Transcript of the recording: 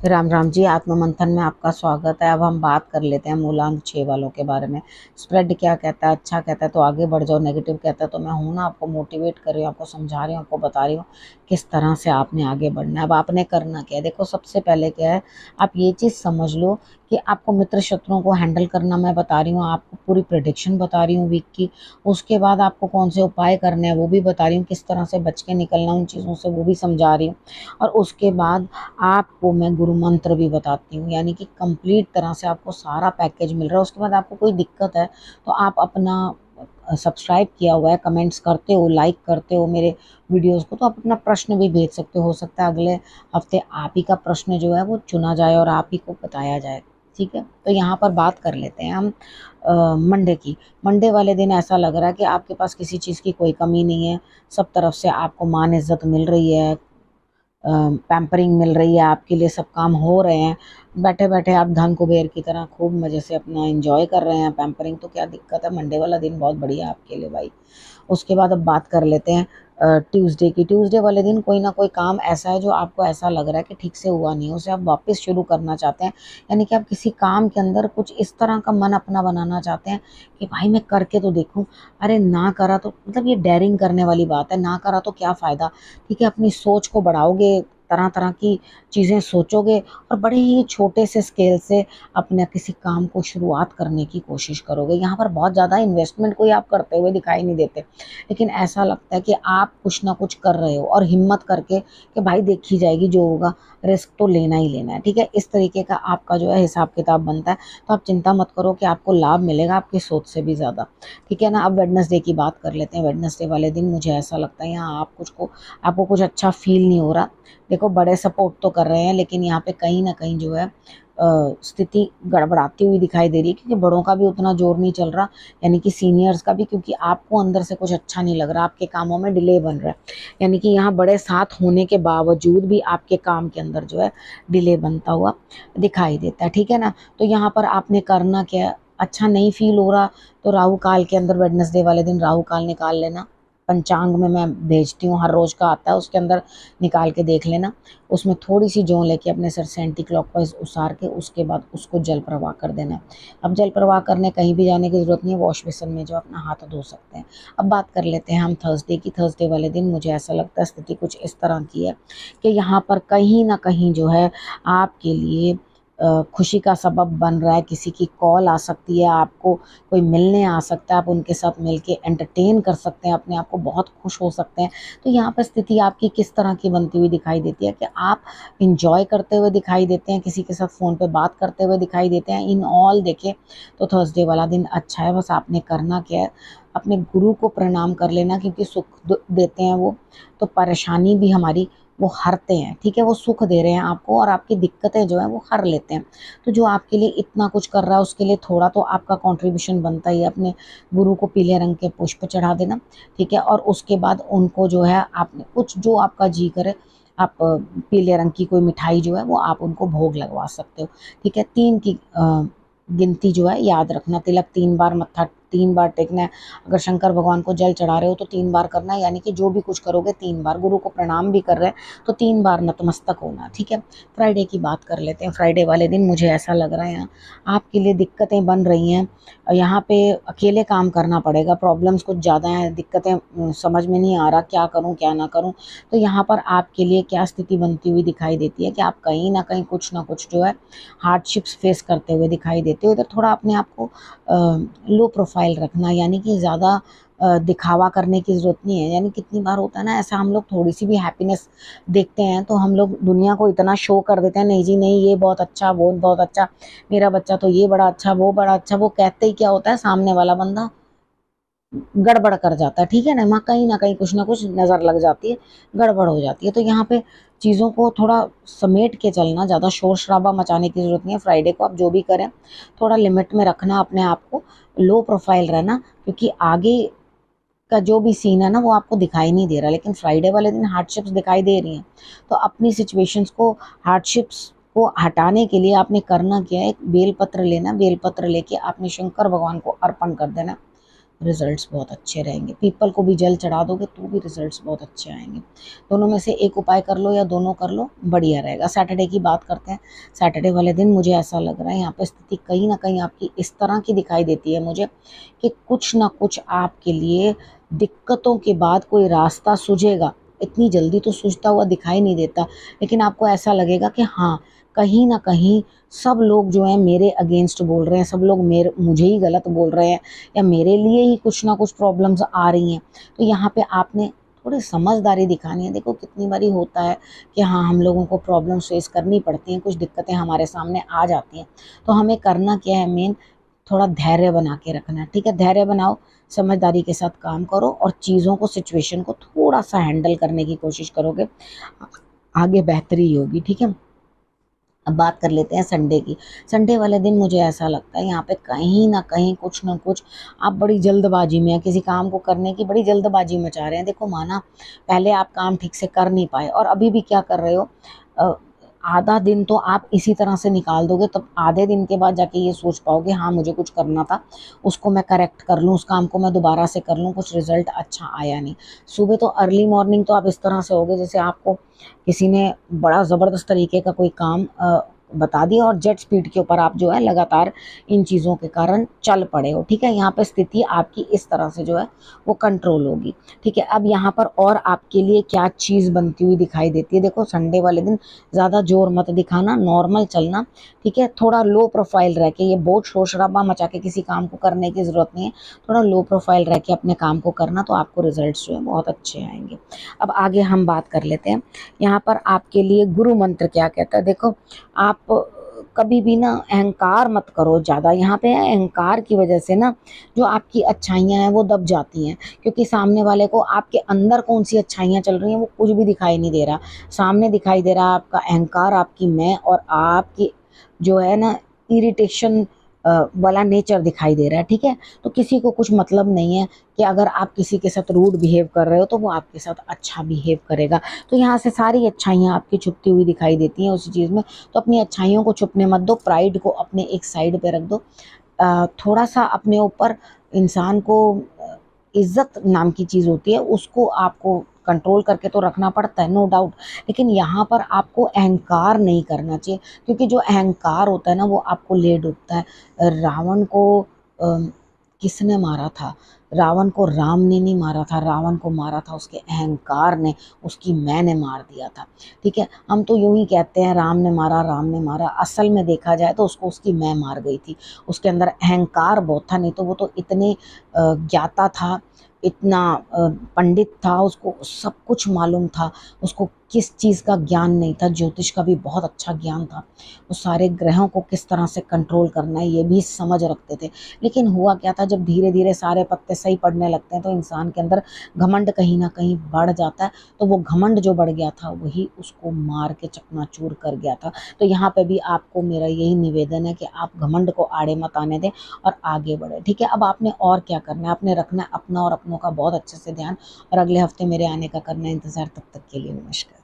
राम राम जी। आत्म मंथन में आपका स्वागत है। अब हम बात कर लेते हैं मूलांक 6 वालों के बारे में। स्प्रेड क्या कहता है? अच्छा कहता है तो आगे बढ़ जाओ, नेगेटिव कहता है तो मैं हूं ना, आपको मोटिवेट कर रही हूँ, आपको समझा रही हूँ, आपको बता रही हूँ किस तरह से आपने आगे बढ़ना है। अब आपने करना क्या है? देखो, सबसे पहले क्या है, आप ये चीज़ समझ लो कि आपको मित्र शत्रुओं को हैंडल करना मैं बता रही हूँ, आपको पूरी प्रेडिक्शन बता रही हूँ वीक की। उसके बाद आपको कौन से उपाय करने हैं वो भी बता रही हूँ, किस तरह से बच के निकलना उन चीज़ों से वो भी समझा रही हूँ। और उसके बाद आपको मैं गुरु मंत्र भी बताती हूँ, यानी कि कंप्लीट तरह से आपको सारा पैकेज मिल रहा है। उसके बाद आपको कोई दिक्कत है तो आप अपना सब्सक्राइब किया हुआ है, कमेंट्स करते हो, लाइक करते हो मेरे वीडियोस को, तो आप अपना प्रश्न भी भेज सकते हो सकता है अगले हफ्ते आप ही का प्रश्न जो है वो चुना जाए और आप ही को बताया जाए। ठीक है, तो यहाँ पर बात कर लेते हैं हम मंडे की। मंडे वाले दिन ऐसा लग रहा है कि आपके पास किसी चीज़ की कोई कमी नहीं है, सब तरफ से आपको मान इज्जत मिल रही है, पैम्परिंग मिल रही है, आपके लिए सब काम हो रहे हैं। बैठे बैठे आप धन कुबेर की तरह खूब मज़े से अपना एंजॉय कर रहे हैं पैम्परिंग, तो क्या दिक्कत है? मंडे वाला दिन बहुत बढ़िया है आपके लिए भाई। उसके बाद अब बात कर लेते हैं ट्यूसडे की। ट्यूसडे वाले दिन कोई ना कोई काम ऐसा है जो आपको ऐसा लग रहा है कि ठीक से हुआ नहीं है, उसे आप वापस शुरू करना चाहते हैं। यानी कि आप किसी काम के अंदर कुछ इस तरह का मन अपना बनाना चाहते हैं कि भाई मैं करके तो देखूं। अरे ना करा तो, मतलब ये डेयरिंग करने वाली बात है, ना करा तो क्या फ़ायदा। ठीक है, अपनी सोच को बढ़ाओगे, तरह तरह की चीज़ें सोचोगे और बड़े ही छोटे से स्केल से अपने किसी काम को शुरुआत करने की कोशिश करोगे। यहाँ पर बहुत ज़्यादा इन्वेस्टमेंट कोई आप करते हुए दिखाई नहीं देते, लेकिन ऐसा लगता है कि आप कुछ ना कुछ कर रहे हो और हिम्मत करके कि भाई देखी जाएगी जो होगा, रिस्क तो लेना ही लेना है। ठीक है, इस तरीके का आपका जो है हिसाब किताब बनता है। तो आप चिंता मत करो कि आपको लाभ मिलेगा आपकी सोच से भी ज़्यादा। ठीक है ना। अब वेडनेसडे की बात कर लेते हैं। वेडनेसडे वाले दिन मुझे ऐसा लगता है यहाँ आपको कुछ अच्छा फील नहीं हो रहा। देखो, बड़े सपोर्ट तो कर रहे हैं लेकिन यहाँ पे कहीं ना कहीं जो है स्थिति गड़बड़ाती हुई दिखाई दे रही है, क्योंकि बड़ों का भी उतना जोर नहीं चल रहा, यानी कि सीनियर्स का भी, क्योंकि आपको अंदर से कुछ अच्छा नहीं लग रहा, आपके कामों में डिले बन रहा है। यानी कि यहाँ बड़े साथ होने के बावजूद भी आपके काम के अंदर जो है डिले बनता हुआ दिखाई देता है। ठीक है ना। तो यहाँ पर आपने करना क्या है, अच्छा नहीं फील हो रहा तो राहु काल के अंदर वेडनेसडे वाले दिन राहु काल निकाल लेना। पंचांग में मैं भेजती हूँ, हर रोज़ का आता है, उसके अंदर निकाल के देख लेना। उसमें थोड़ी सी जौ लेके अपने सर से एंटी क्लॉकवाइज उसार के उसके बाद उसको जल प्रवाह कर देना है। अब जल प्रवाह करने कहीं भी जाने की ज़रूरत नहीं है, वॉश बेसिन में जो अपना हाथ धो सकते हैं। अब बात कर लेते हैं हम थर्सडे की। थर्सडे वाले दिन मुझे ऐसा लगता है स्थिति कुछ इस तरह की है कि यहाँ पर कहीं ना कहीं जो है आपके लिए खुशी का सबब बन रहा है। किसी की कॉल आ सकती है, आपको कोई मिलने आ सकता है, आप उनके साथ मिलके एंटरटेन कर सकते हैं, अपने आप को बहुत खुश हो सकते हैं। तो यहाँ पर स्थिति आपकी किस तरह की बनती हुई दिखाई देती है कि आप इंजॉय करते हुए दिखाई देते हैं, किसी के साथ फ़ोन पे बात करते हुए दिखाई देते हैं। इन ऑल देखें तो थर्सडे वाला दिन अच्छा है। बस आपने करना क्या है, अपने गुरु को प्रणाम कर लेना, क्योंकि सुख देते हैं वो, तो परेशानी भी हमारी वो हरते हैं। ठीक है, वो सुख दे रहे हैं आपको और आपकी दिक्कतें जो हैं वो हर लेते हैं। तो जो आपके लिए इतना कुछ कर रहा है उसके लिए थोड़ा तो आपका कंट्रीब्यूशन बनता ही है। अपने गुरु को पीले रंग के पुष्प चढ़ा देना। ठीक है, और उसके बाद उनको जो है आपने कुछ जो आपका जी करे, आप पीले रंग की कोई मिठाई जो है वो आप उनको भोग लगवा सकते हो। ठीक है, 3 की गिनती जो है याद रखना। तिलक 3 बार, मत्था 3 बार टेकना है। अगर शंकर भगवान को जल चढ़ा रहे हो तो 3 बार करना है, यानी कि जो भी कुछ करोगे 3 बार। गुरु को प्रणाम भी कर रहे हैं तो 3 बार नतमस्तक होना। ठीक है। फ्राइडे की बात कर लेते हैं। फ्राइडे वाले दिन मुझे ऐसा लग रहा है यहाँ आपके लिए दिक्कतें बन रही हैं। यहाँ पे अकेले काम करना पड़ेगा, प्रॉब्लम्स कुछ ज़्यादा हैं, दिक्कतें समझ में नहीं आ रहा क्या करूँ क्या ना करूँ। तो यहाँ पर आपके लिए क्या स्थिति बनती हुई दिखाई देती है कि आप कहीं ना कहीं कुछ ना कुछ जो है हार्डशिप्स फेस करते हुए दिखाई देते हो। इधर थोड़ा अपने आप को लो प्रोफाइल रखना, यानी कि ज़्यादा दिखावा करने की ज़रूरत नहीं है। यानी कितनी बार होता है ना ऐसा, हम लोग थोड़ी सी भी हैप्पीनेस देखते हैं तो हम लोग दुनिया को इतना शो कर देते हैं, नहीं जी नहीं, ये बहुत अच्छा, वो बहुत अच्छा, मेरा बच्चा तो ये बड़ा अच्छा, वो बड़ा अच्छा। वो कहते ही क्या होता है, सामने वाला बंदा गड़बड़ कर जाता है। ठीक है ना कहीं कुछ ना कुछ नज़र लग जाती है, गड़बड़ हो जाती है। तो यहाँ पे चीज़ों को थोड़ा समेट के चलना, ज़्यादा शोर शराबा मचाने की ज़रूरत नहीं है। फ्राइडे को आप जो भी करें थोड़ा लिमिट में रखना, अपने आप को लो प्रोफाइल रहना, क्योंकि आगे का जो भी सीन है ना वो आपको दिखाई नहीं दे रहा, लेकिन फ्राइडे वाले दिन हार्डशिप्स दिखाई दे रही हैं। तो अपनी सिचुएशंस को, हार्डशिप्स को हटाने के लिए आपने करना क्या है, एक बेलपत्र लेना, बेलपत्र लेके आपने शंकर भगवान को अर्पण कर देना। रिजल्ट्स बहुत अच्छे रहेंगे। पीपल को भी जल चढ़ा दोगे तो भी रिजल्ट्स बहुत अच्छे आएंगे। दोनों में से एक उपाय कर लो या दोनों कर लो, बढ़िया रहेगा। सैटरडे की बात करते हैं। सैटरडे वाले दिन मुझे ऐसा लग रहा है यहाँ पे स्थिति कहीं ना कहीं आपकी इस तरह की दिखाई देती है मुझे कि कुछ ना कुछ आपके लिए दिक्कतों के बाद कोई रास्ता सूझेगा। इतनी जल्दी तो सूझता हुआ दिखाई नहीं देता, लेकिन आपको ऐसा लगेगा कि हाँ, कहीं ना कहीं सब लोग जो है मेरे अगेंस्ट बोल रहे हैं, सब लोग मुझे ही गलत बोल रहे हैं, या मेरे लिए ही कुछ ना कुछ प्रॉब्लम्स आ रही हैं। तो यहाँ पे आपने थोड़ी समझदारी दिखानी है। देखो कितनी बारी होता है कि हाँ, हम लोगों को प्रॉब्लम फेस करनी पड़ती हैं, कुछ दिक्कतें हमारे सामने आ जाती हैं। तो हमें करना क्या है, मेन थोड़ा धैर्य बना के रखना है। ठीक है, धैर्य बनाओ, समझदारी के साथ काम करो और चीज़ों को, सिचुएशन को थोड़ा सा हैंडल करने की कोशिश करोगे, आगे बेहतरी होगी। ठीक है, अब बात कर लेते हैं संडे की। संडे वाले दिन मुझे ऐसा लगता है यहाँ पे कहीं ना कहीं कुछ ना कुछ आप बड़ी जल्दबाजी में, किसी काम को करने की बड़ी जल्दबाजी मचा रहे हैं। देखो माना पहले आप काम ठीक से कर नहीं पाए और अभी भी क्या कर रहे हो, आधा दिन तो आप इसी तरह से निकाल दोगे, तब आधे दिन के बाद जाके ये सोच पाओगे हाँ मुझे कुछ करना था, उसको मैं करेक्ट कर लूँ, उस काम को मैं दोबारा से कर लूँ, कुछ रिजल्ट अच्छा आया नहीं। सुबह तो अर्ली मॉर्निंग तो आप इस तरह से होगे जैसे आपको किसी ने बड़ा ज़बरदस्त तरीके का कोई काम बता दिया और जेट स्पीड के ऊपर आप जो है लगातार इन चीज़ों के कारण चल पड़े हो। ठीक है, यहाँ पे स्थिति आपकी इस तरह से जो है वो कंट्रोल होगी। ठीक है, अब यहाँ पर और आपके लिए क्या चीज़ बनती हुई दिखाई देती है। देखो संडे वाले दिन ज़्यादा जोर मत दिखाना, नॉर्मल चलना। ठीक है, थोड़ा लो प्रोफाइल रह के, ये बहुत शोर शराबा मचा के किसी काम को करने की ज़रूरत नहीं है। थोड़ा लो प्रोफाइल रह के अपने काम को करना, तो आपको रिजल्ट्स जो है बहुत अच्छे आएंगे। अब आगे हम बात कर लेते हैं, यहाँ पर आपके लिए गुरु मंत्र क्या कहता है। देखो आप कभी भी ना अहंकार मत करो ज़्यादा। यहाँ पे अहंकार की वजह से ना जो आपकी अच्छाइयाँ हैं वो दब जाती हैं, क्योंकि सामने वाले को आपके अंदर कौन सी अच्छाइयाँ चल रही हैं वो कुछ भी दिखाई नहीं दे रहा। सामने दिखाई दे रहा है आपका अहंकार, आपकी मैं और आपकी जो है ना इरिटेशन वाला नेचर दिखाई दे रहा है। ठीक है, तो किसी को कुछ मतलब नहीं है कि अगर आप किसी के साथ रूड बिहेव कर रहे हो तो वो आपके साथ अच्छा बिहेव करेगा। तो यहाँ से सारी अच्छाइयाँ आपकी छुपती हुई दिखाई देती हैं उसी चीज़ में। तो अपनी अच्छाइयों को छुपने मत दो, प्राइड को अपने एक साइड पे रख दो। थोड़ा सा अपने ऊपर, इंसान को इज्जत नाम की चीज़ होती है, उसको आपको कंट्रोल करके तो रखना पड़ता है, नो डाउट, लेकिन यहाँ पर आपको अहंकार नहीं करना चाहिए, क्योंकि जो अहंकार होता है ना वो आपको ले डूबता है। रावण को किसने मारा था? रावण को राम ने नहीं मारा था, रावण को मारा था उसके अहंकार ने, उसकी मैं ने मार दिया था। ठीक है, हम तो यूं ही कहते हैं राम ने मारा, राम ने मारा, असल में देखा जाए तो उसको उसकी मैं मार गई थी। उसके अंदर अहंकार बहुत था, नहीं तो वो तो इतने ज्ञाता था, इतना पंडित था, उसको सब कुछ मालूम था, उसको किस चीज़ का ज्ञान नहीं था, ज्योतिष का भी बहुत अच्छा ज्ञान था, वो सारे ग्रहों को किस तरह से कंट्रोल करना है ये भी समझ रखते थे। लेकिन हुआ क्या था, जब धीरे धीरे सारे पत्ते सही पड़ने लगते हैं तो इंसान के अंदर घमंड कहीं ना कहीं बढ़ जाता है, तो वो घमंड जो बढ़ गया था वही उसको मार के चकनाचूर कर गया था। तो यहाँ पे भी आपको मेरा यही निवेदन है कि आप घमंड को आड़े मत आने दें और आगे बढ़े। ठीक है, अब आपने और क्या करना है, आपने रखना है अपना और अपनों का बहुत अच्छे से ध्यान, और अगले हफ्ते मेरे आने का करना है इंतज़ार। तब तक के लिए नमस्कार।